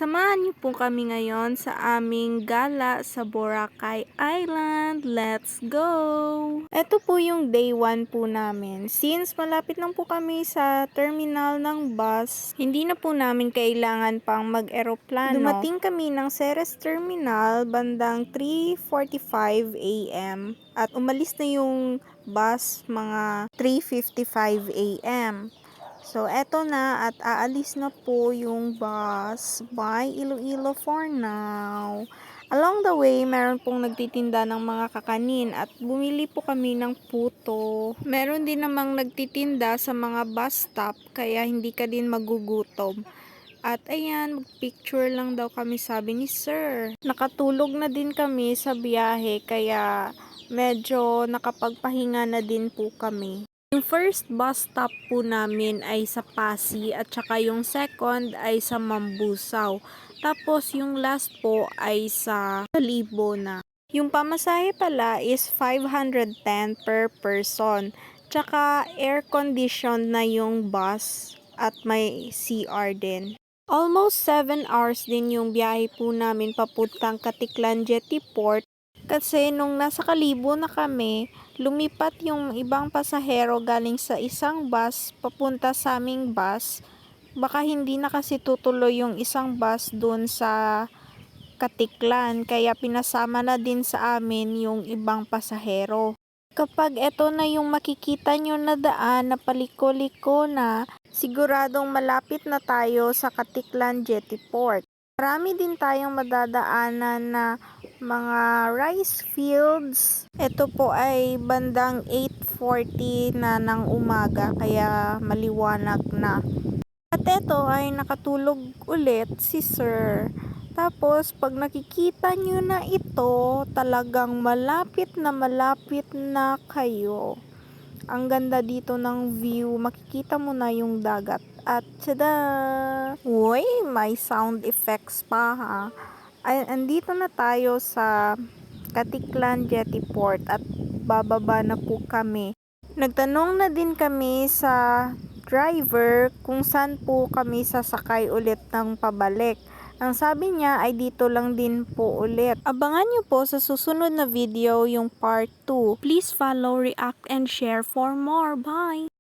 Samahan niyo po kami ngayon sa aming gala sa Boracay Island. Let's go! Ito po yung day 1 po namin. Since malapit lang po kami sa terminal ng bus, hindi na po namin kailangan pang mag-eroplano. Dumating kami ng Ceres Terminal bandang 3:45 AM at umalis na yung bus mga 3:55 AM. So, eto na at aalis na po yung bus. Bye Iloilo for now. Along the way, meron pong nagtitinda ng mga kakanin at bumili po kami ng puto. Meron din namang nagtitinda sa mga bus stop kaya hindi ka din magugutom. At ayan, mag-picture lang daw kami sabi ni Sir. Nakatulog na din kami sa biyahe kaya medyo nakapagpahinga na din po kami. Yung first bus stop po namin ay sa Pasig at saka yung second ay sa Mambusaw. Tapos yung last po ay sa Libo na. Yung pamasahe pala is 510 per person. Tsaka air conditioned na yung bus at may CR din. Almost 7 hours din yung biyahe po namin papuntang Katiklan Jetty Port. Kasi nung nasa Kalibo na kami, lumipat yung ibang pasahero galing sa isang bus papunta sa aming bus. Baka hindi na kasi tutuloy yung isang bus dun sa Katiklan, kaya pinasama na din sa amin yung ibang pasahero. Kapag eto na yung makikita nyo na daan na paliko-liko na, siguradong malapit na tayo sa Katiklan Jetty Port. Marami din tayong madadaanan na mga rice fields. Ito po ay bandang 8:40 na ng umaga kaya maliwanag na. At ito ay nakatulog ulit si Sir. Tapos pag nakikita nyo na ito, talagang malapit na kayo. Ang ganda dito ng view, makikita mo na yung dagat. At tada! Uy, may sound effects pa ha. Ay, andito na tayo sa Katiklan Jetty Port at bababa na po kami. Nagtanong na din kami sa driver kung saan po kami sasakay ulit ng pabalik. Ang sabi niya ay dito lang din po ulit. Abangan niyo po sa susunod na video yung part 2. Please follow, react, and share for more. Bye!